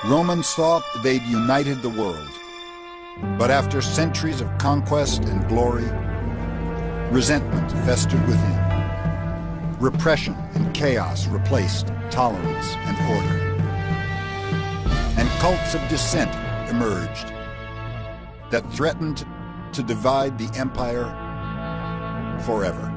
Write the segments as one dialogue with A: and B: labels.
A: Romans thought they'd united the world. But after centuries of conquest and glory, resentment festered within. Repression and chaos replaced tolerance and order. And cults of dissent emerged that threatened to divide the empire forever.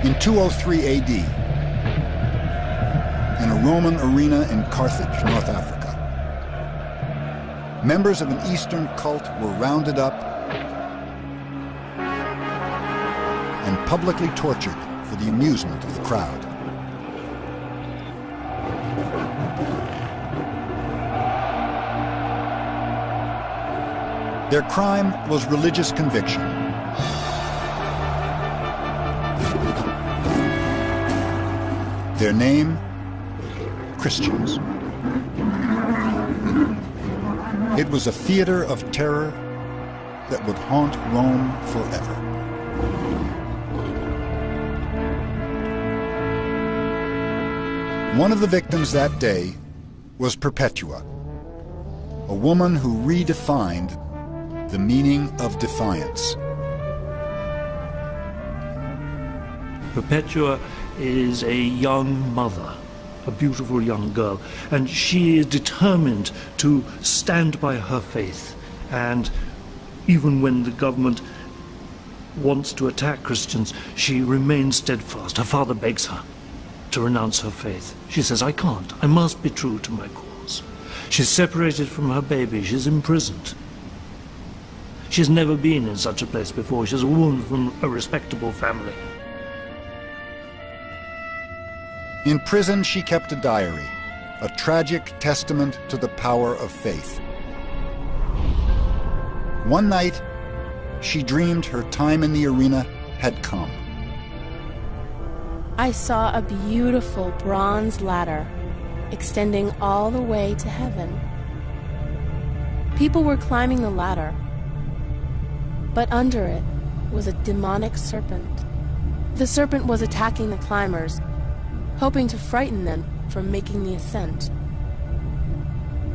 A: In 203 AD, in a Roman arena in Carthage, North Africa, members of an Eastern cult were rounded up and publicly tortured for the amusement of the crowd. Their crime was religious conviction. Their name, Christians. It was a theater of terror that would haunt Rome forever. One of the victims that day was Perpetua, a woman who redefined the meaning of defiance.
B: Perpetua is a young mother, a beautiful young girl, and she is determined to stand by her faith. And even when the government wants to attack Christians, she remains steadfast. Her father begs her to renounce her faith. She says, I can't. I must be true to my cause. She's separated from her baby. She's imprisoned. She's never been in such a place before. She's a woman from a respectable family.
A: In prison, she kept a diary, a tragic testament to the power of faith. One night, she dreamed her time in the arena had come.
C: I saw a beautiful bronze ladder extending all the way to heaven. People were climbing the ladder, but under it was a demonic serpent. The serpent was attacking the climbers, hoping to frighten them from making the ascent.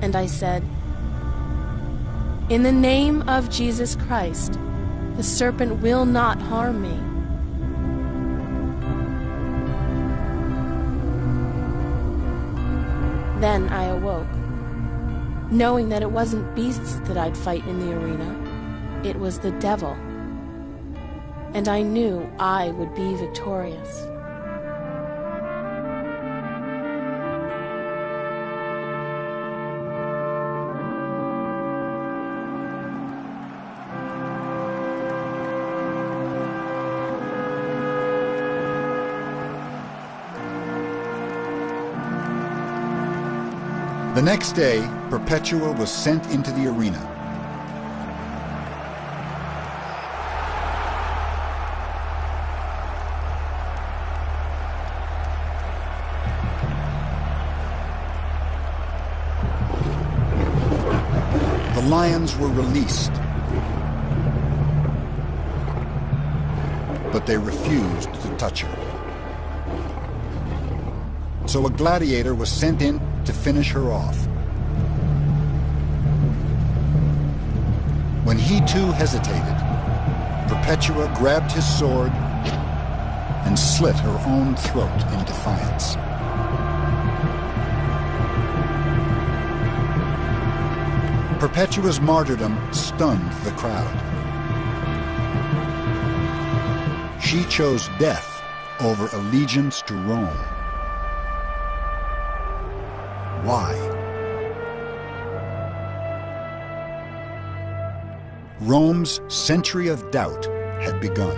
C: And I said, in the name of Jesus Christ, the serpent will not harm me. Then I awoke, knowing that it wasn't beasts that I'd fight in the arena, it was the devil. And I knew I would be victorious.
A: The next day, Perpetua was sent into the arena. The lions were released, but they refused to touch her. So a gladiator was sent in to finish her off. When he too hesitated, Perpetua grabbed his sword and slit her own throat in defiance. Perpetua's martyrdom stunned the crowd. She chose death over allegiance to Rome. Why? Rome's century of doubt had begun.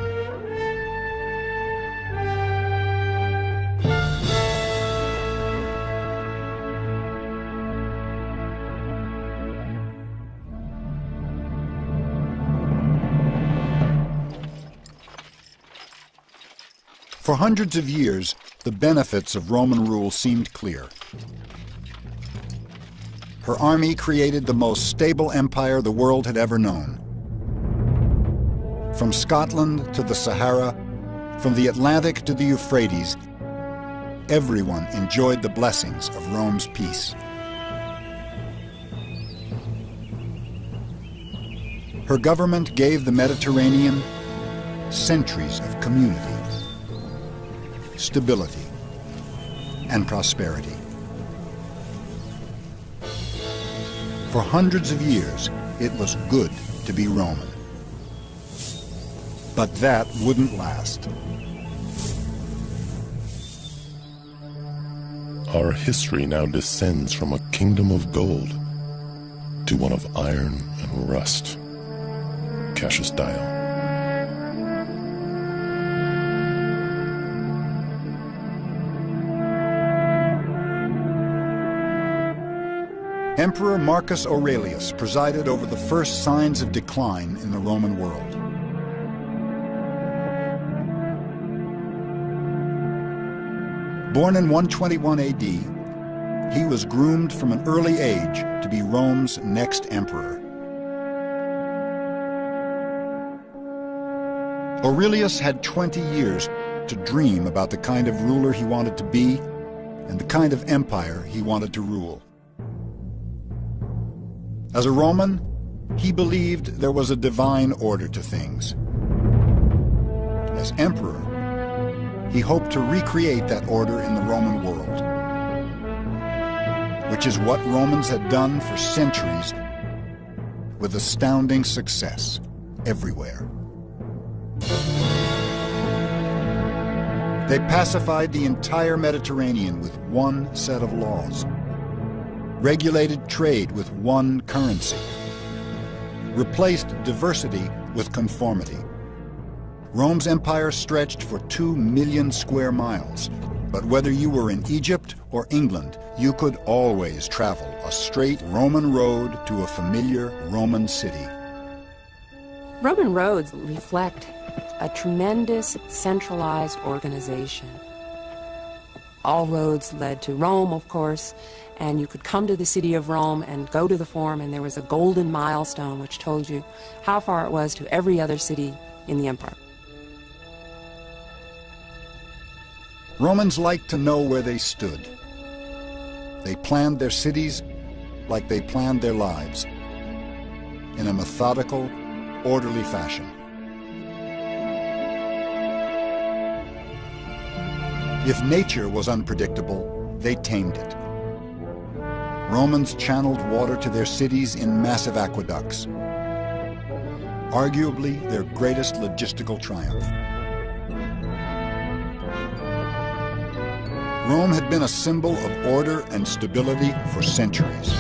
A: For hundreds of years, the benefits of Roman rule seemed clear. Her army created the most stable empire the world had ever known. From Scotland to the Sahara, from the Atlantic to the Euphrates, everyone enjoyed the blessings of Rome's peace. Her government gave the Mediterranean centuries of community, stability, and prosperity. For hundreds of years, it was good to be Roman. But that wouldn't last.
D: Our history now descends from a kingdom of gold to one of iron and rust. Cassius Dio.
A: Emperor Marcus Aurelius presided over the first signs of decline in the Roman world. Born in 121 AD, he was groomed from an early age to be Rome's next emperor. Aurelius had 20 years to dream about the kind of ruler he wanted to be and the kind of empire he wanted to rule. As a Roman, he believed there was a divine order to things. As emperor, he hoped to recreate that order in the Roman world, which is what Romans had done for centuries with astounding success everywhere. They pacified the entire Mediterranean with one set of laws, regulated trade with one currency, replaced diversity with conformity. Rome's empire stretched for 2 million square miles, but whether you were in Egypt or England, you could always travel a straight Roman road to a familiar Roman city.
E: Roman roads reflect a tremendous centralized organization. All roads led to Rome, of course, and you could come to the city of Rome and go to the Forum, and there was a golden milestone which told you how far it was to every other city in the empire.
A: Romans liked to know where they stood. They planned their cities like they planned their lives, in a methodical, orderly fashion. If nature was unpredictable, they tamed it. Romans channeled water to their cities in massive aqueducts, arguably their greatest logistical triumph. Rome had been a symbol of order and stability for centuries.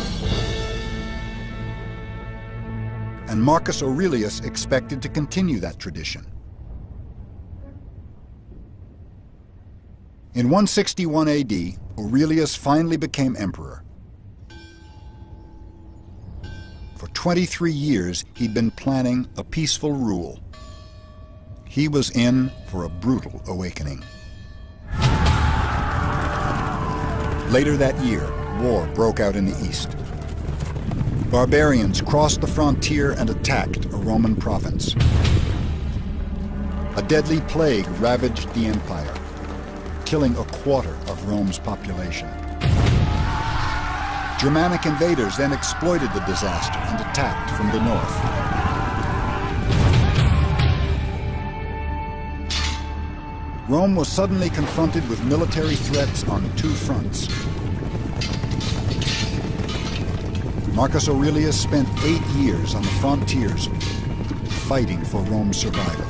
A: And Marcus Aurelius expected to continue that tradition. In 161 AD, Aurelius finally became emperor. For 23 years, he'd been planning a peaceful rule. He was in for a brutal awakening. Later that year, war broke out in the east. Barbarians crossed the frontier and attacked a Roman province. A deadly plague ravaged the empire, killing a quarter of Rome's population. Germanic invaders then exploited the disaster and attacked from the north. Rome was suddenly confronted with military threats on 2 fronts. Marcus Aurelius spent 8 years on the frontiers fighting for Rome's survival.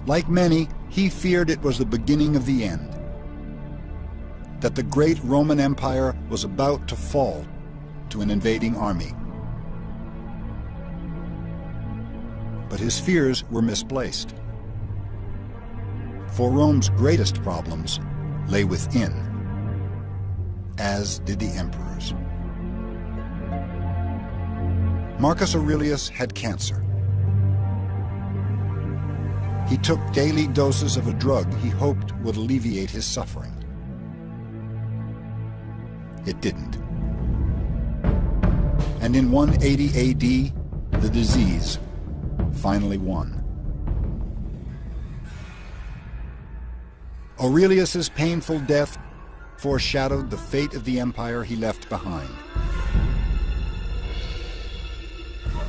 A: Like many, he feared it was the beginning of the end, that the great Roman Empire was about to fall to an invading army. But his fears were misplaced. For Rome's greatest problems lay within, as did the emperor's. Marcus Aurelius had cancer. He took daily doses of a drug he hoped would alleviate his suffering. It didn't. And in 180 AD, the disease finally won. Aurelius's painful death foreshadowed the fate of the empire he left behind.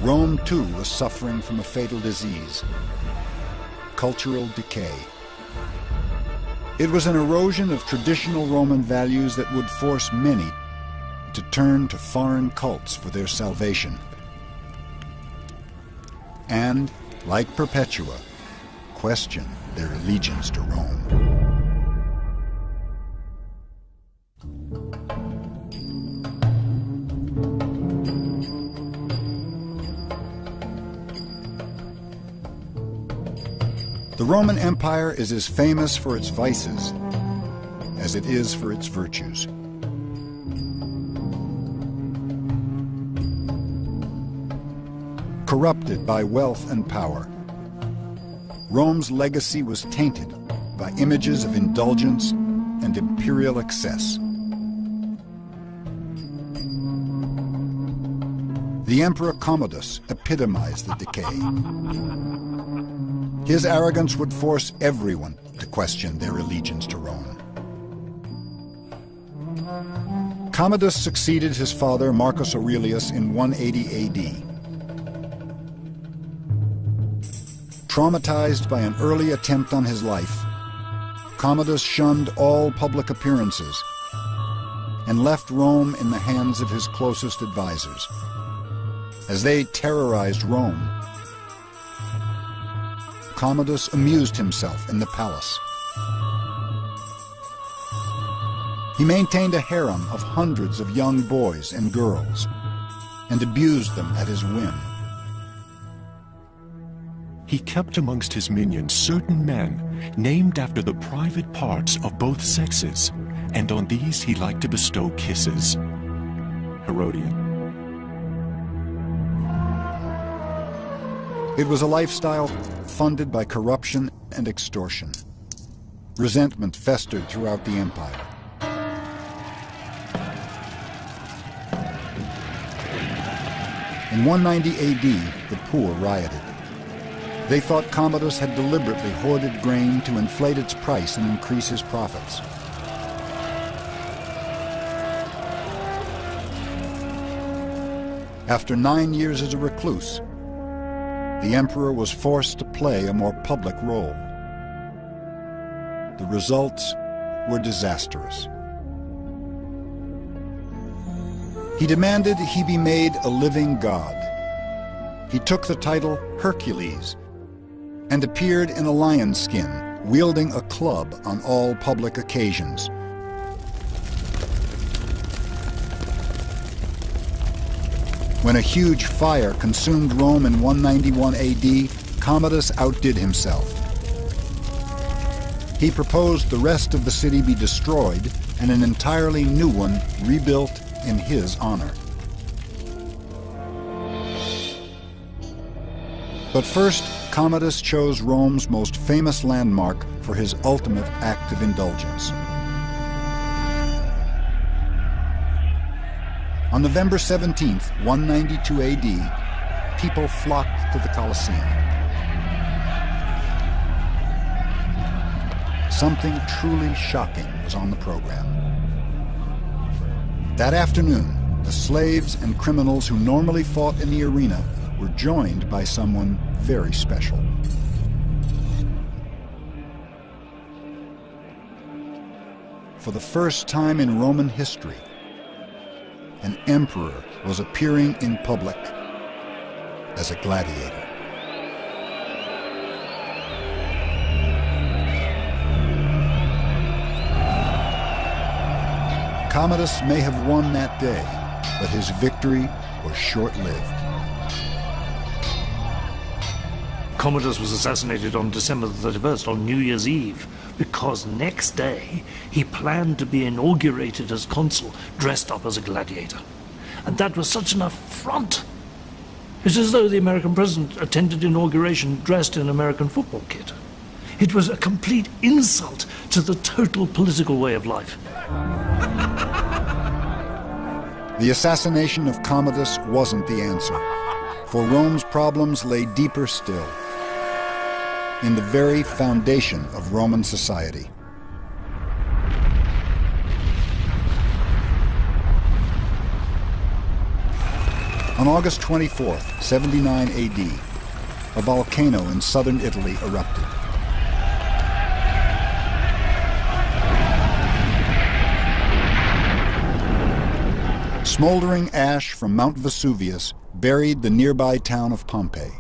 A: Rome, too, was suffering from a fatal disease: cultural decay. It was an erosion of traditional Roman values that would force many to turn to foreign cults for their salvation. And, like Perpetua, question their allegiance to Rome. The Roman Empire is as famous for its vices as it is for its virtues. Corrupted by wealth and power, Rome's legacy was tainted by images of indulgence and imperial excess. The Emperor Commodus epitomized the decay. His arrogance would force everyone to question their allegiance to Rome. Commodus succeeded his father Marcus Aurelius in 180 AD. Traumatized by an early attempt on his life, Commodus shunned all public appearances and left Rome in the hands of his closest advisors. As they terrorized Rome, Commodus amused himself in the palace. He maintained a harem of hundreds of young boys and girls and abused them at his whim.
F: He kept amongst his minions certain men named after the private parts of both sexes, and on these he liked to bestow kisses. Herodian.
A: It was a lifestyle funded by corruption and extortion. Resentment festered throughout the empire. In 190 AD, the poor rioted. They thought Commodus had deliberately hoarded grain to inflate its price and increase his profits. After 9 years as a recluse, the emperor was forced to play a more public role. The results were disastrous. He demanded he be made a living god. He took the title Hercules and appeared in a lion's skin, wielding a club on all public occasions. When a huge fire consumed Rome in 191 AD, Commodus outdid himself. He proposed the rest of the city be destroyed and an entirely new one rebuilt in his honor. But first, Commodus chose Rome's most famous landmark for his ultimate act of indulgence. On November 17th, 192 AD, people flocked to the Colosseum. Something truly shocking was on the program. That afternoon, the slaves and criminals who normally fought in the arena were joined by someone very special. for the first time in Roman history, an emperor was appearing in public as a gladiator. Commodus may have won that day, but his victory was short-lived.
B: Commodus was assassinated on December the 31st, on New Year's Eve, because next day he planned to be inaugurated as consul, dressed up as a gladiator. And that was such an affront. It's as though the American president attended inauguration dressed in American football kit. It was a complete insult to the total political way of life.
A: The assassination of Commodus wasn't the answer, for Rome's problems lay deeper still, in the very foundation of Roman society. On August 24th, 79 AD, a volcano in southern Italy erupted. Smoldering ash from Mount Vesuvius buried the nearby town of Pompeii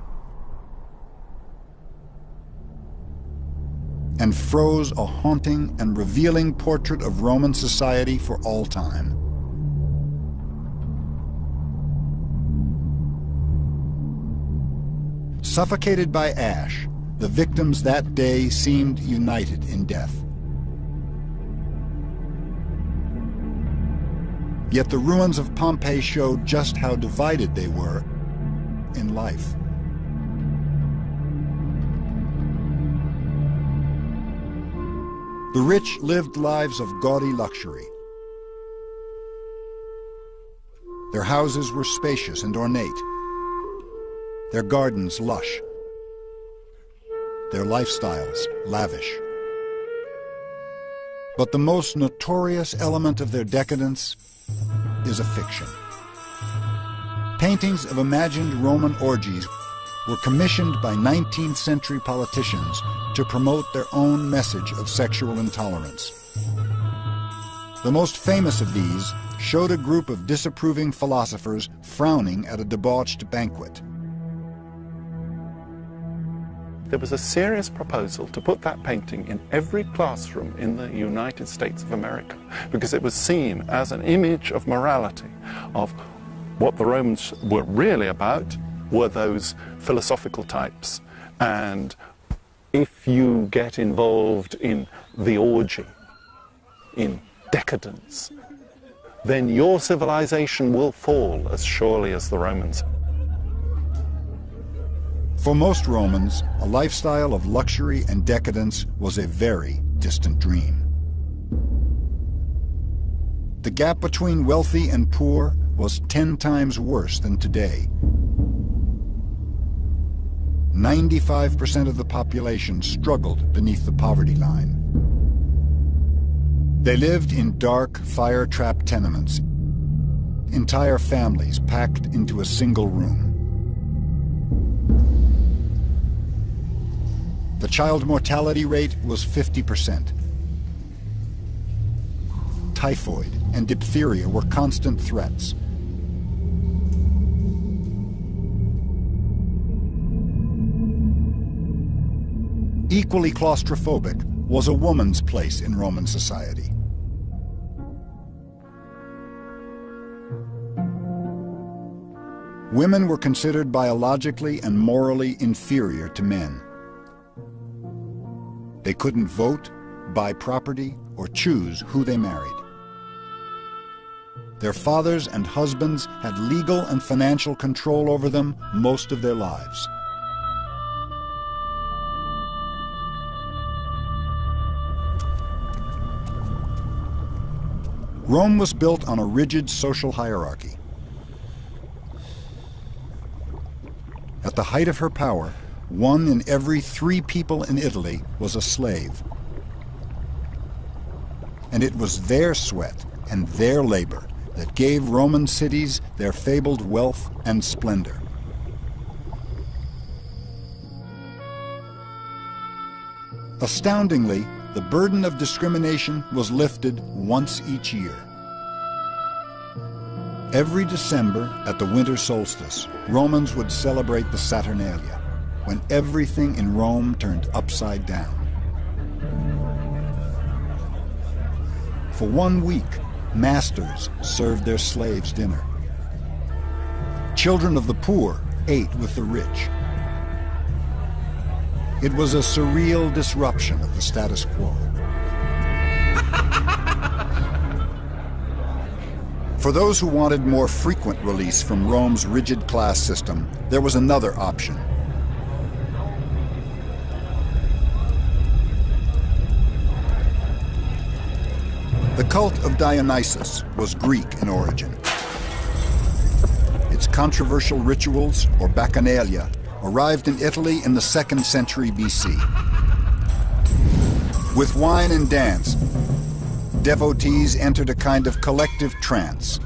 A: and froze a haunting and revealing portrait of Roman society for all time. Suffocated by ash, the victims that day seemed united in death. Yet the ruins of Pompeii showed just how divided they were in life. The rich lived lives of gaudy luxury. Their houses were spacious and ornate, their gardens lush, their lifestyles lavish. But the most notorious element of their decadence is a fiction. Paintings of imagined Roman orgies were commissioned by 19th century politicians to promote their own message of sexual intolerance. The most famous of these showed a group of disapproving philosophers frowning at a debauched banquet.
G: There was a serious proposal to put that painting in every classroom in the United States of America because it was seen as an image of morality, of what the Romans were really about were those philosophical types. And if you get involved in the orgy, in decadence, then your civilization will fall as surely as the Romans.
A: For most Romans, a lifestyle of luxury and decadence was a very distant dream. The gap between wealthy and poor was 10 times worse than today. 95% of the population struggled beneath the poverty line. They lived in dark, fire-trapped tenements, entire families packed into a single room. The child mortality rate was 50%. Typhoid and diphtheria were constant threats. Equally claustrophobic was a woman's place in Roman society. Women were considered biologically and morally inferior to men. They couldn't vote, buy property, or choose who they married. Their fathers and husbands had legal and financial control over them most of their lives. Rome was built on a rigid social hierarchy. At the height of her power, 1 in every 3 people in Italy was a slave. And it was their sweat and their labor that gave Roman cities their fabled wealth and splendor. Astoundingly, the burden of discrimination was lifted once each year. Every December at the winter solstice, Romans would celebrate the Saturnalia, when everything in Rome turned upside down. For 1 week, masters served their slaves dinner. Children of the poor ate with the rich. It was a surreal disruption of the status quo. For those who wanted more frequent release from Rome's rigid class system, there was another option. The cult of Dionysus was Greek in origin. Its controversial rituals, or bacchanalia, arrived in Italy in the 2nd century BC. With wine and dance, devotees entered a kind of collective trance,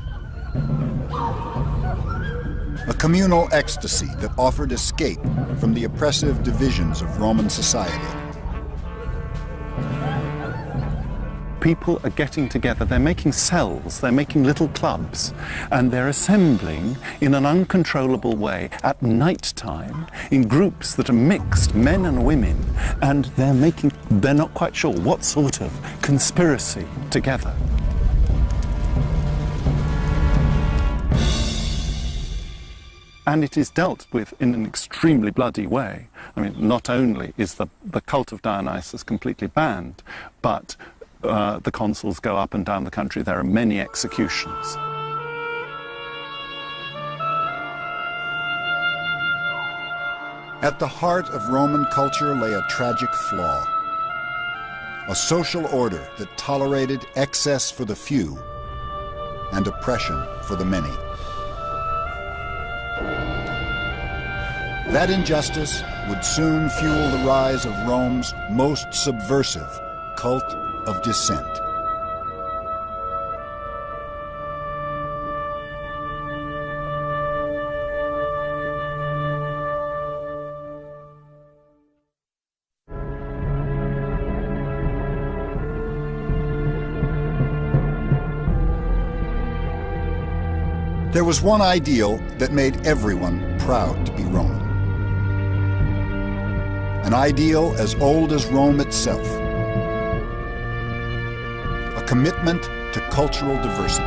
A: a communal ecstasy that offered escape from the oppressive divisions of Roman society.
G: People are getting together, they're making cells, they're making little clubs, and they're assembling in an uncontrollable way at night time in groups that are mixed, men and women, and they're not quite sure what sort of conspiracy together. And it is dealt with in an extremely bloody way. I mean, not only is the cult of Dionysus completely banned, but the consuls go up and down the country. There are many executions.
A: At the heart of Roman culture lay a tragic flaw, a social order that tolerated excess for the few and oppression for the many. That injustice would soon fuel the rise of Rome's most subversive cult of dissent. There was one ideal that made everyone proud to be Roman. An ideal as old as Rome itself. A commitment to cultural diversity.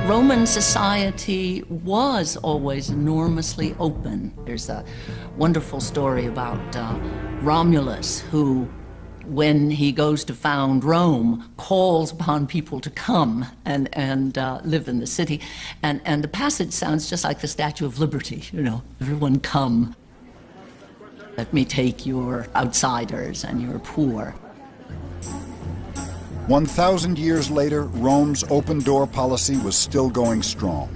H: Roman society was always enormously open. There's a wonderful story about Romulus, who, when he goes to found Rome, calls upon people to come and live in the city. And the passage sounds just like the Statue of Liberty, you know, everyone come. Let me take your outsiders and your poor.
A: 1,000 years later, Rome's open-door policy was still going strong.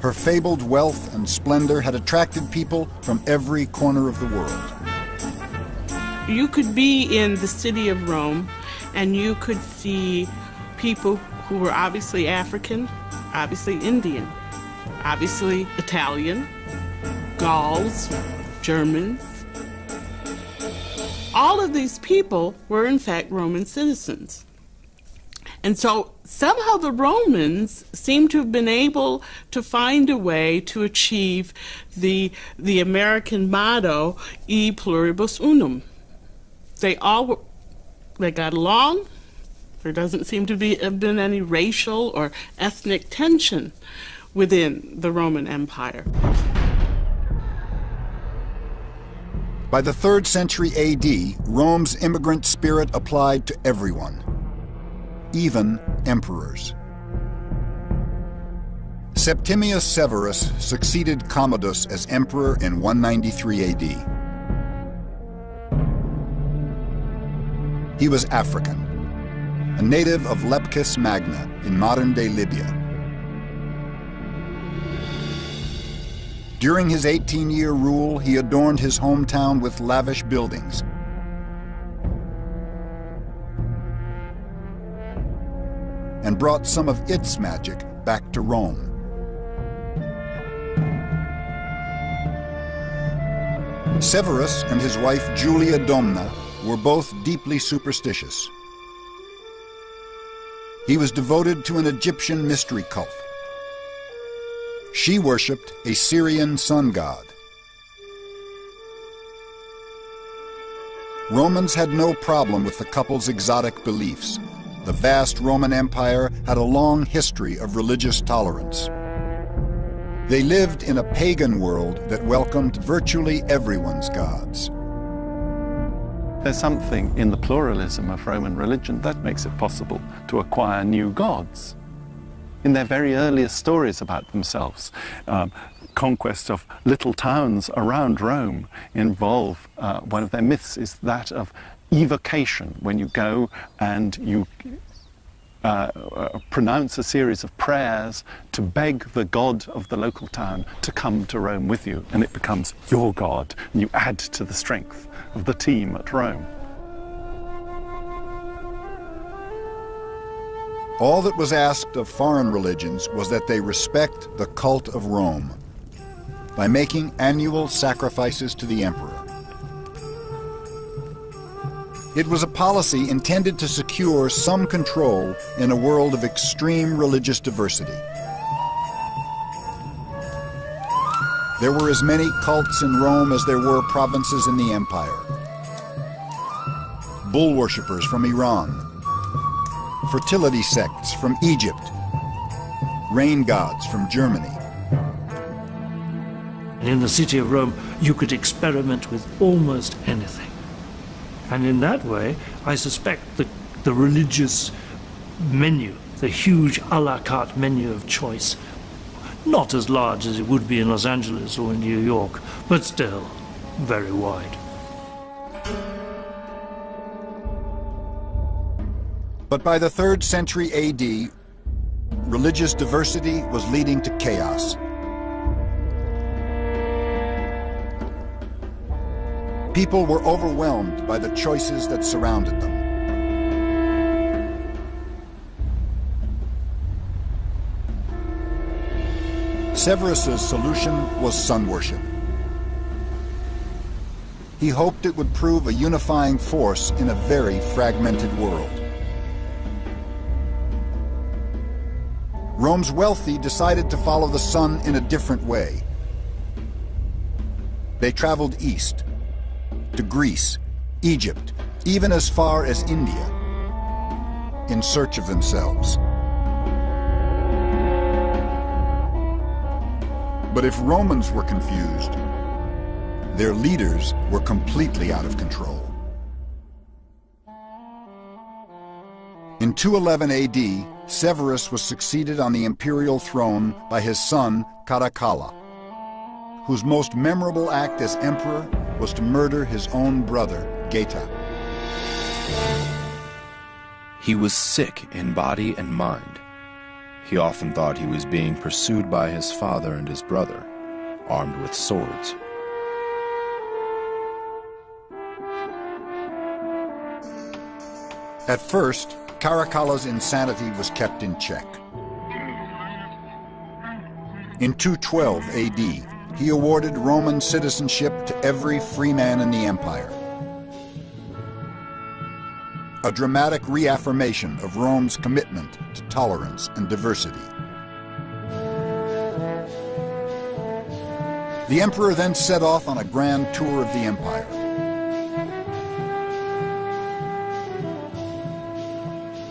A: Her fabled wealth and splendor had attracted people from every corner of the world.
I: You could be in the city of Rome and you could see people who were obviously African, obviously Indian, obviously Italian, Gauls, Germans. All of these people were in fact Roman citizens. And so somehow the Romans seem to have been able to find a way to achieve the American motto, E pluribus unum. They got along. There doesn't seem to have been any racial or ethnic tension within the Roman Empire.
A: By the 3rd century AD, Rome's immigrant spirit applied to everyone, even emperors. Septimius Severus succeeded Commodus as emperor in 193 AD. He was African, a native of Leptis Magna in modern-day Libya. During his 18-year rule, he adorned his hometown with lavish buildings. And brought some of its magic back to Rome. Severus and his wife Julia Domna were both deeply superstitious. He was devoted to an Egyptian mystery cult. She worshipped a Syrian sun god. Romans had no problem with the couple's exotic beliefs. The vast Roman Empire had a long history of religious tolerance. They lived in a pagan world that welcomed virtually everyone's gods.
G: There's something in the pluralism of Roman religion that makes it possible to acquire new gods. In their very earliest stories about themselves, conquest of little towns around Rome involve, one of their myths is that of evocation, when you go and you pronounce a series of prayers to beg the god of the local town to come to Rome with you, and it becomes your god, and you add to the strength of the team at Rome.
A: All that was asked of foreign religions was that they respect the cult of Rome by making annual sacrifices to the emperor. It was a policy intended to secure some control in a world of extreme religious diversity. There were as many cults in Rome as there were provinces in the empire. Bull worshippers from Iran, fertility sects from Egypt, rain gods from Germany.
B: In the city of Rome, you could experiment with almost anything. And in that way, I suspect the religious menu, the huge a la carte menu of choice, not as large as it would be in Los Angeles or in New York, but still very wide.
A: But by the 3rd century AD, religious diversity was leading to chaos. People were overwhelmed by the choices that surrounded them. Severus's solution was sun worship. He hoped it would prove a unifying force in a very fragmented world. Rome's wealthy decided to follow the sun in a different way. They traveled east, to Greece, Egypt, even as far as India, in search of themselves. But if Romans were confused, their leaders were completely out of control. In 211 AD, Severus was succeeded on the imperial throne by his son, Caracalla, whose most memorable act as emperor was to murder his own brother, Geta.
J: He was sick in body and mind. He often thought he was being pursued by his father and his brother, armed with swords.
A: At first, Caracalla's insanity was kept in check. In 212 AD, he awarded Roman citizenship to every free man in the empire. A dramatic reaffirmation of Rome's commitment to tolerance and diversity. The emperor then set off on a grand tour of the empire.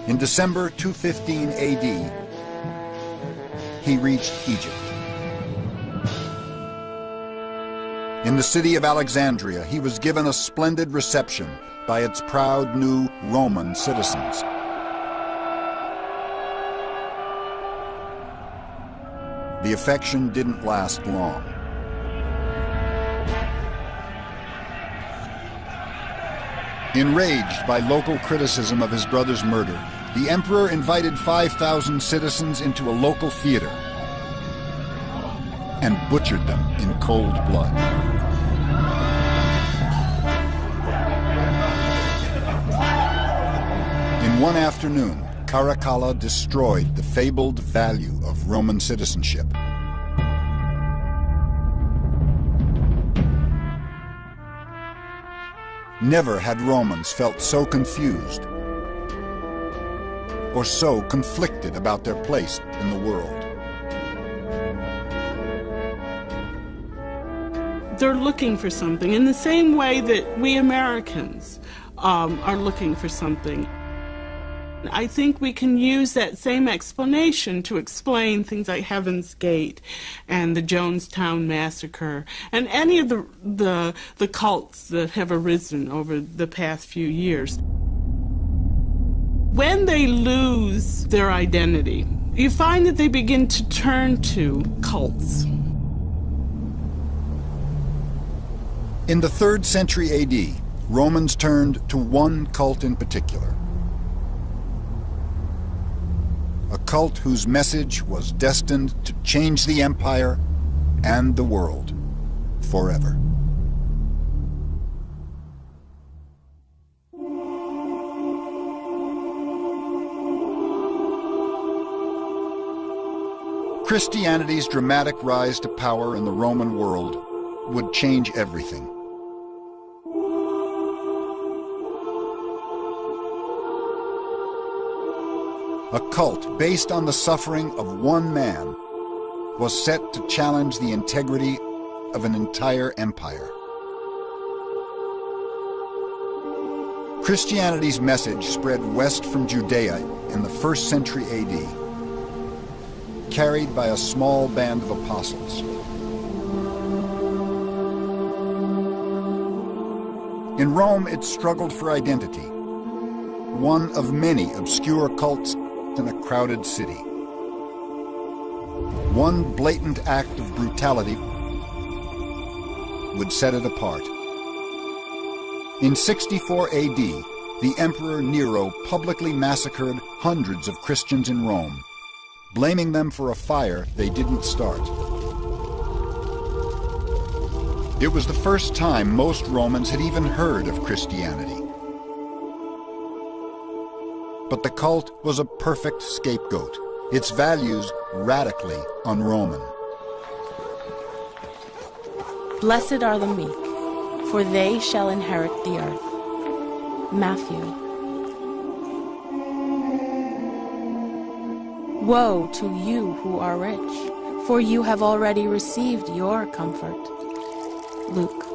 A: In December 215 AD, he reached Egypt. In the city of Alexandria, he was given a splendid reception by its proud new Roman citizens. The affection didn't last long. Enraged by local criticism of his brother's murder, the emperor invited 5,000 citizens into a local theater and butchered them in cold blood. In one afternoon, Caracalla destroyed the fabled value of Roman citizenship. Never had Romans felt so confused or so conflicted about their place in the world.
I: They're looking for something in the same way that we Americans are looking for something. I think we can use that same explanation to explain things like Heaven's Gate and the Jonestown Massacre and any of the cults that have arisen over the past few years. When they lose their identity, you find that they begin to turn to cults.
A: In the 3rd century AD, Romans turned to one cult in particular. A cult whose message was destined to change the empire and the world forever. Christianity's dramatic rise to power in the Roman world would change everything. A cult based on the suffering of one man was set to challenge the integrity of an entire empire. Christianity's message spread west from Judea in the 1st century AD, carried by a small band of apostles. In Rome, it struggled for identity, one of many obscure cults in a crowded city. One blatant act of brutality would set it apart. In 64 AD, the Emperor Nero publicly massacred hundreds of Christians in Rome, blaming them for a fire they didn't start. It was the first time most Romans had even heard of Christianity. But the cult was a perfect scapegoat, its values radically un-Roman.
C: Blessed are the meek, for they shall inherit the earth. Matthew. Woe to you who are rich, for you have already received your comfort. Luke.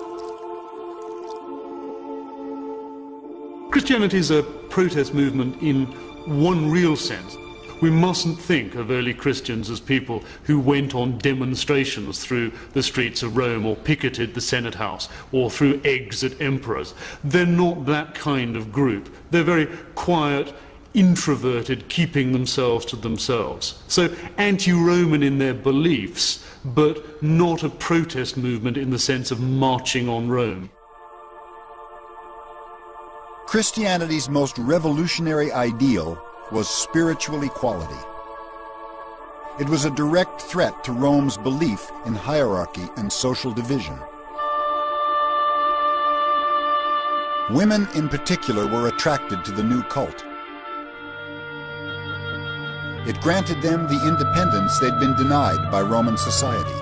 B: Christianity is a protest movement in one real sense. We mustn't think of early Christians as people who went on demonstrations through the streets of Rome or picketed the Senate House or threw eggs at emperors. They're not that kind of group. They're very quiet, introverted, keeping themselves to themselves. So anti-Roman in their beliefs, but not a protest movement in the sense of marching on Rome.
A: Christianity's most revolutionary ideal was spiritual equality. It was a direct threat to Rome's belief in hierarchy and social division. Women in particular were attracted to the new cult. It granted them the independence they'd been denied by Roman society.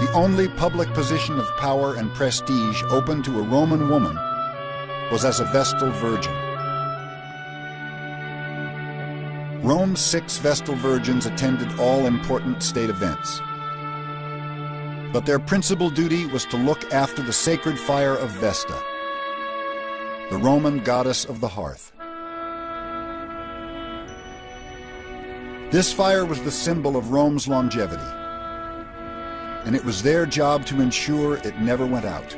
A: The only public position of power and prestige open to a Roman woman was as a Vestal Virgin. Rome's 6 Vestal Virgins attended all important state events. But their principal duty was to look after the sacred fire of Vesta, the Roman goddess of the hearth. This fire was the symbol of Rome's longevity, and it was their job to ensure it never went out.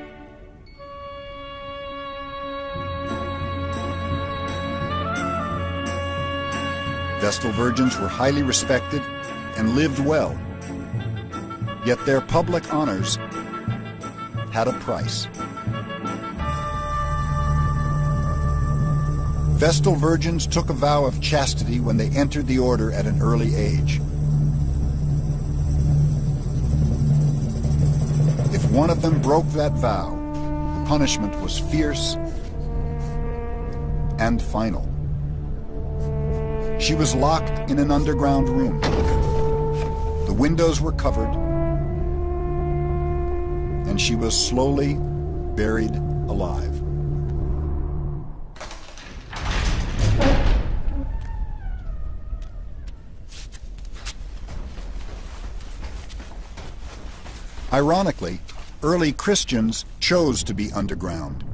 A: Vestal Virgins were highly respected and lived well, yet their public honors had a price. Vestal Virgins took a vow of chastity when they entered the order at an early age. If one of them broke that vow, the punishment was fierce and final. She was locked in an underground room. The windows were covered, and she was slowly buried alive. Ironically, early Christians chose to be underground.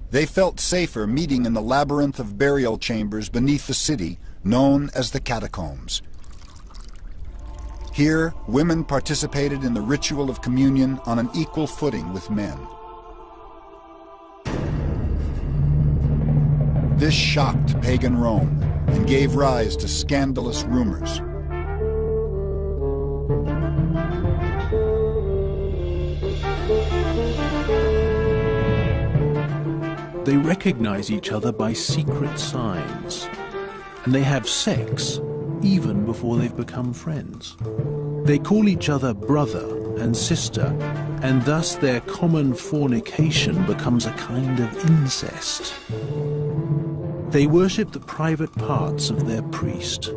A: They felt safer meeting in the labyrinth of burial chambers beneath the city, known as the catacombs. Here, women participated in the ritual of communion on an equal footing with men. This shocked pagan Rome and gave rise to scandalous rumors.
K: They recognize each other by secret signs, and they have sex even before they've become friends. They call each other brother and sister, and thus their common fornication becomes a kind of incest. They worship the private parts of their priest.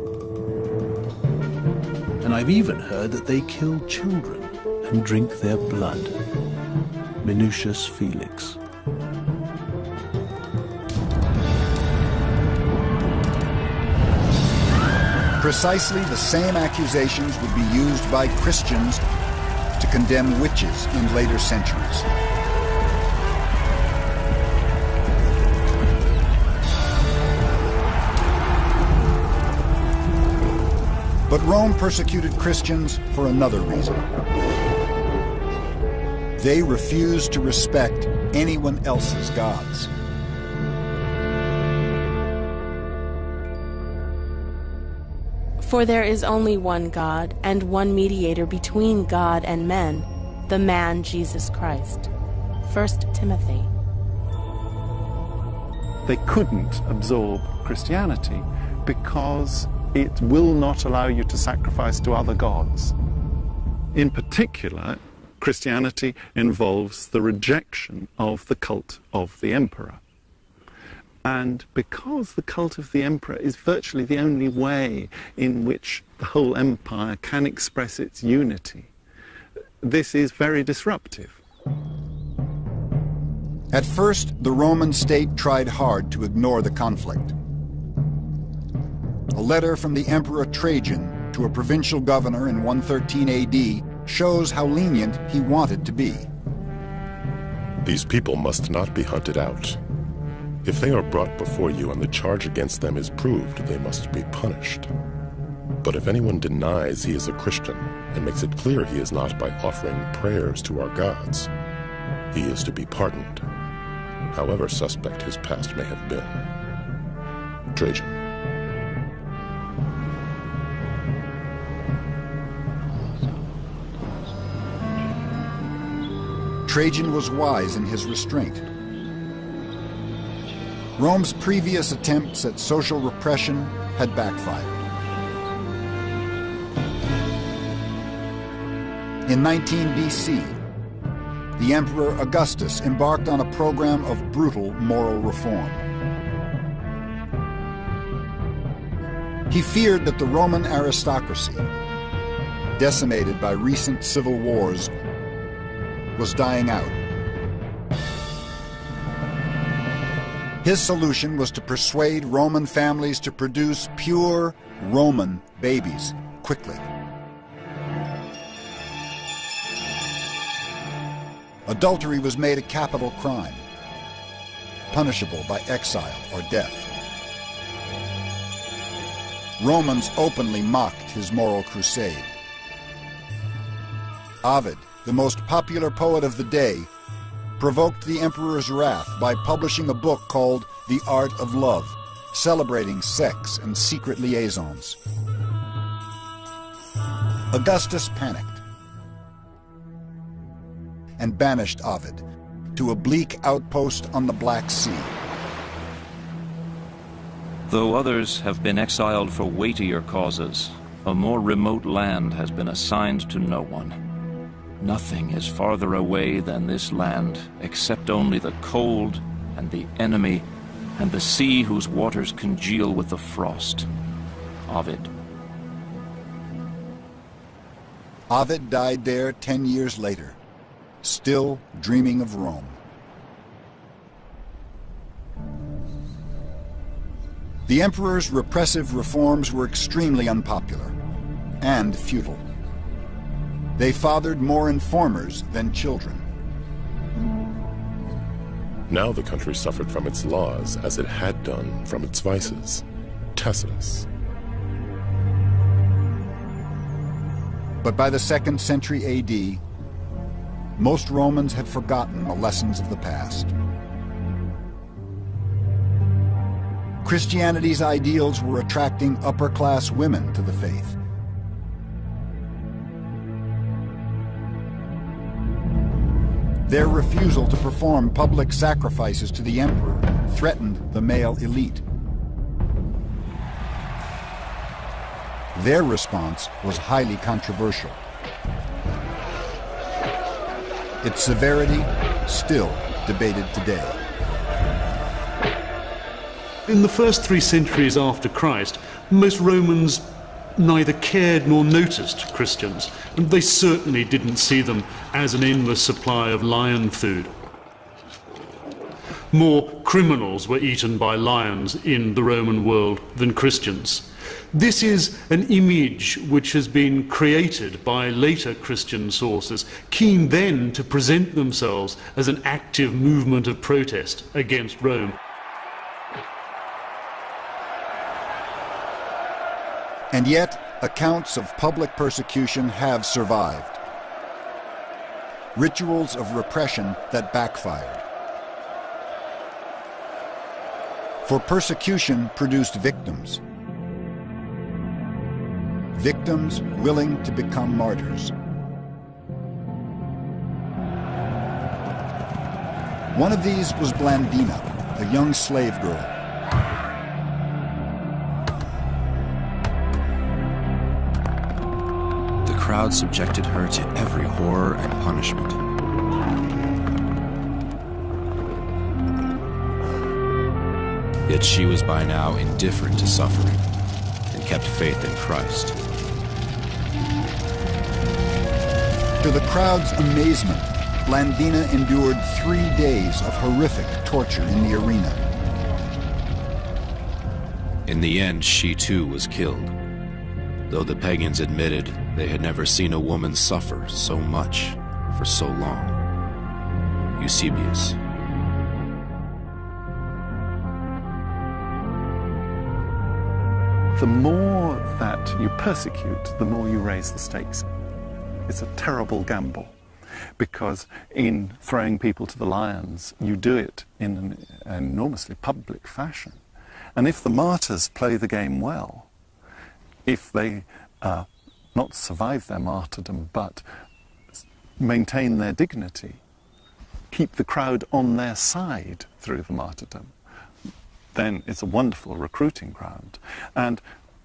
K: And I've even heard that they kill children and drink their blood. Minucius Felix.
A: Precisely the same accusations would be used by Christians to condemn witches in later centuries. But Rome persecuted Christians for another reason. They refused to respect anyone else's gods.
C: For there is only one God and one mediator between God and men, the man Jesus Christ. 1 Timothy.
G: They couldn't absorb Christianity because it will not allow you to sacrifice to other gods. In particular, Christianity involves the rejection of the cult of the emperor. And because the cult of the emperor is virtually the only way in which the whole empire can express its unity, this is very disruptive.
A: At first, the Roman state tried hard to ignore the conflict. A letter from the Emperor Trajan to a provincial governor in 113 AD shows how lenient he wanted to be.
D: These people must not be hunted out. If they are brought before you and the charge against them is proved, they must be punished. But if anyone denies he is a Christian and makes it clear he is not by offering prayers to our gods, he is to be pardoned, however suspect his past may have been. Trajan.
A: Trajan was wise in his restraint. Rome's previous attempts at social repression had backfired. In 19 BC, the Emperor Augustus embarked on a program of brutal moral reform. He feared that the Roman aristocracy, decimated by recent civil wars, was dying out. His solution was to persuade Roman families to produce pure Roman babies quickly. Adultery was made a capital crime, punishable by exile or death. Romans openly mocked his moral crusade. Ovid, the most popular poet of the day, provoked the emperor's wrath by publishing a book called The Art of Love, celebrating sex and secret liaisons. Augustus panicked and banished Ovid to a bleak outpost on the Black Sea.
L: Though others have been exiled for weightier causes, a more remote land has been assigned to no one. Nothing is farther away than this land, except only the cold and the enemy and the sea whose waters congeal with the frost. Ovid.
A: Ovid died there 10 years later, still dreaming of Rome. The emperor's repressive reforms were extremely unpopular and futile. They fathered more informers than children.
D: Now the country suffered from its laws as it had done from its vices. Tacitus.
A: But by the 2nd century AD, most Romans had forgotten the lessons of the past. Christianity's ideals were attracting upper-class women to the faith. Their refusal to perform public sacrifices to the emperor threatened the male elite. Their response was highly controversial. Its severity still debated today.
K: In the first 3 centuries after Christ, most Romans neither cared nor noticed Christians, and they certainly didn't see them as an endless supply of lion food. More criminals were eaten by lions in the Roman world than Christians. This is an image which has been created by later Christian sources, keen then to present themselves as an active movement of protest against Rome.
A: And yet, accounts of public persecution have survived. Rituals of repression that backfired. For persecution produced victims. Victims willing to become martyrs. One of these was Blandina, a young slave girl.
J: The crowd subjected her to every horror and punishment. Yet she was by now indifferent to suffering and kept faith in Christ.
A: To the crowd's amazement, Blandina endured 3 days of horrific torture in the arena.
J: In the end, she too was killed, though the pagans admitted they had never seen a woman suffer so much for so long. Eusebius.
G: The more that you persecute, the more you raise the stakes. It's a terrible gamble, because in throwing people to the lions, you do it in an enormously public fashion. And if the martyrs play the game well, if they not survive their martyrdom, but maintain their dignity, keep the crowd on their side through the martyrdom, then it's a wonderful recruiting ground. And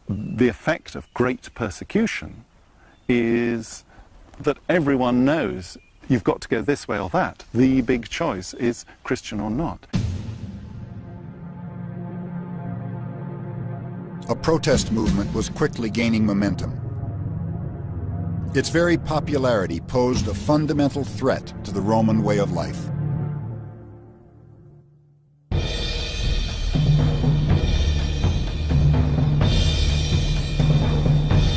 G: the effect of great persecution is that everyone knows you've got to go this way or that. The big choice is Christian or not.
A: A protest movement was quickly gaining momentum. Its very popularity posed a fundamental threat to the Roman way of life.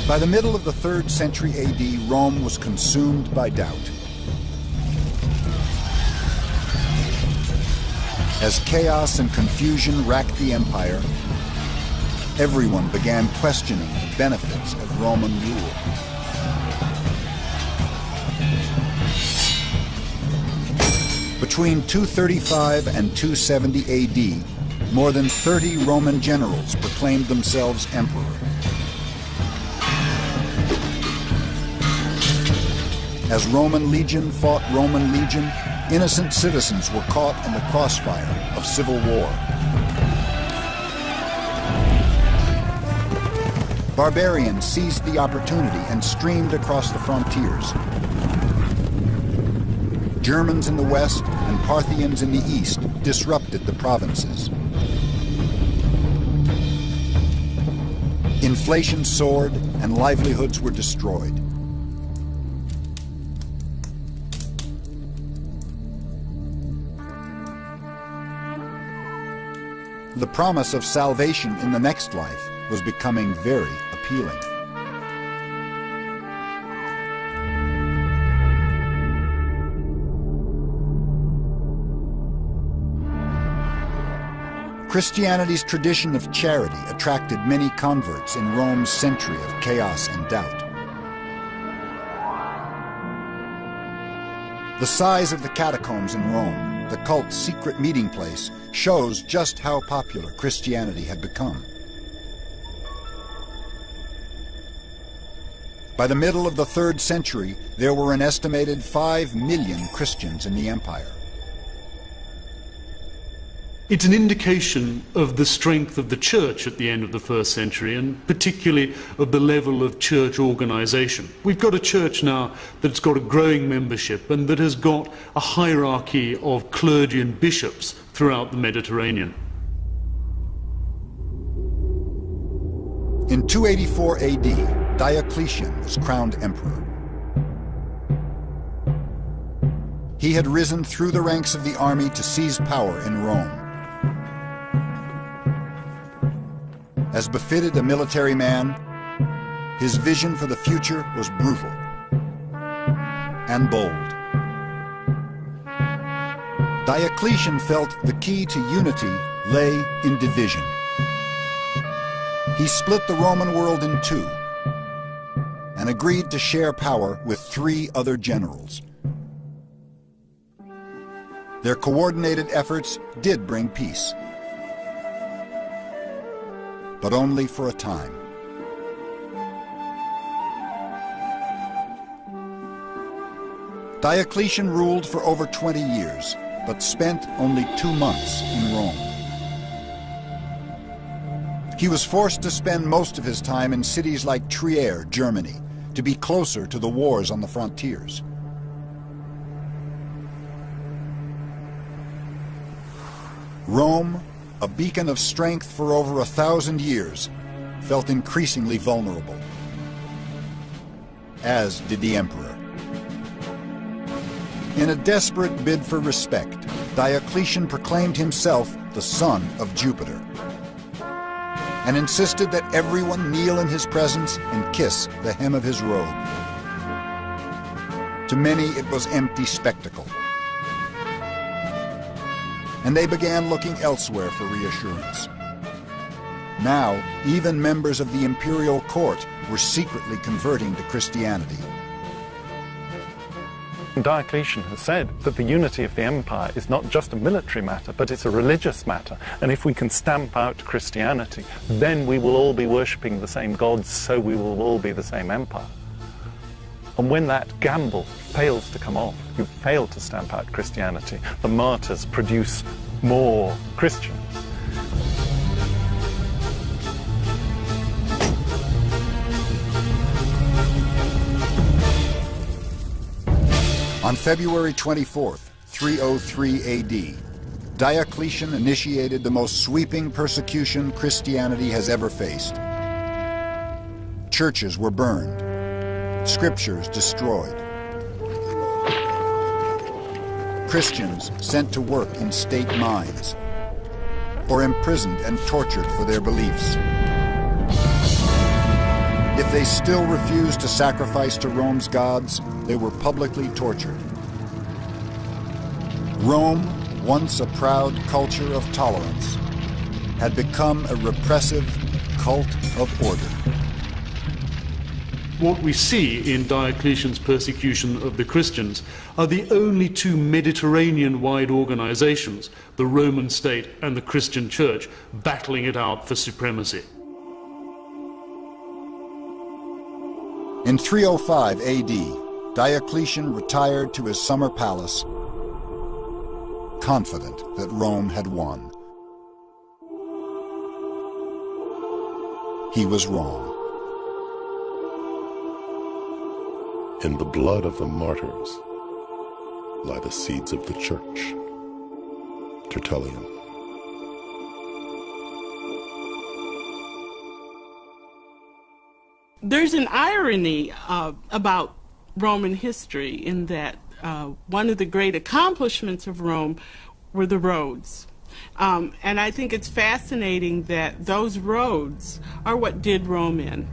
A: By the middle of the 3rd century AD, Rome was consumed by doubt. As chaos and confusion racked the empire, everyone began questioning the benefits of Roman rule. Between 235 and 270 AD, more than 30 Roman generals proclaimed themselves emperor. As Roman legion fought Roman legion, innocent citizens were caught in the crossfire of civil war. Barbarians seized the opportunity and streamed across the frontiers. Germans in the west and Parthians in the east disrupted the provinces. Inflation soared and livelihoods were destroyed. The promise of salvation in the next life was becoming very appealing. Christianity's tradition of charity attracted many converts in Rome's century of chaos and doubt. The size of the catacombs in Rome, the cult's secret meeting place, shows just how popular Christianity had become. By the middle of the 3rd century, there were an estimated 5 million Christians in the empire.
M: It's an indication of the strength of the church at the end of the 1st century, and particularly of the level of church organization. We've got a church now that's got a growing membership and that has got a hierarchy of clergy and bishops throughout the Mediterranean.
A: In 284 AD, Diocletian was crowned emperor. He had risen through the ranks of the army to seize power in Rome. As befitted a military man, his vision for the future was brutal and bold. Diocletian felt the key to unity lay in division. He split the Roman world in two and agreed to share power with 3 other generals. Their coordinated efforts did bring peace, but only for a time. Diocletian ruled for over 20 years, but spent only 2 months in Rome. He was forced to spend most of his time in cities like Trier, Germany, to be closer to the wars on the frontiers. Rome, a beacon of strength for over 1,000 years, felt increasingly vulnerable, as did the emperor. In a desperate bid for respect, Diocletian proclaimed himself the son of Jupiter and insisted that everyone kneel in his presence and kiss the hem of his robe. To many, it was empty spectacle, and they began looking elsewhere for reassurance. Now, even members of the imperial court were secretly converting to Christianity.
G: Diocletian has said that the unity of the empire is not just a military matter, but it's a religious matter. And if we can stamp out Christianity, then we will all be worshipping the same gods, so we will all be the same empire. And when that gamble fails to come off, you fail to stamp out Christianity, the martyrs produce more Christians.
A: On February 24th, 303 AD, Diocletian initiated the most sweeping persecution Christianity has ever faced. Churches were burned, scriptures destroyed, Christians sent to work in state mines, or imprisoned and tortured for their beliefs. If they still refused to sacrifice to Rome's gods, they were publicly tortured. Rome, once a proud culture of tolerance, had become a repressive cult of order.
M: What we see in Diocletian's persecution of the Christians are the only 2 Mediterranean-wide organizations, the Roman state and the Christian church, battling it out for supremacy.
A: In 305 AD, Diocletian retired to his summer palace, confident that Rome had won. He was wrong.
D: In the blood of the martyrs lie the seeds of the church. Tertullian.
I: There's an irony about Roman history in that one of the great accomplishments of Rome were the roads. And I think it's fascinating that those roads are what did Rome in.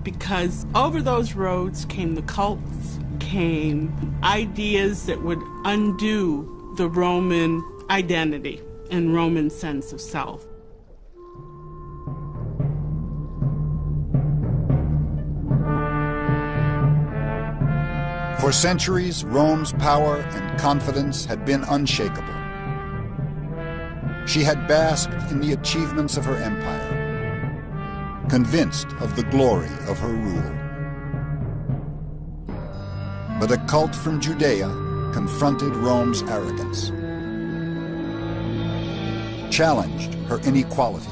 I: Because over those roads came the cults, came ideas that would undo the Roman identity and Roman sense of self.
A: For centuries, Rome's power and confidence had been unshakable. She had basked in the achievements of her empire, convinced of the glory of her rule. But a cult from Judea confronted Rome's arrogance, challenged her inequality,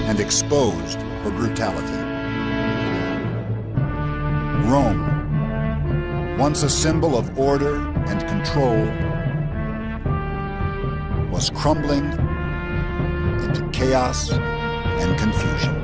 A: and exposed her brutality. Rome, once a symbol of order and control, was crumbling into chaos and confusion.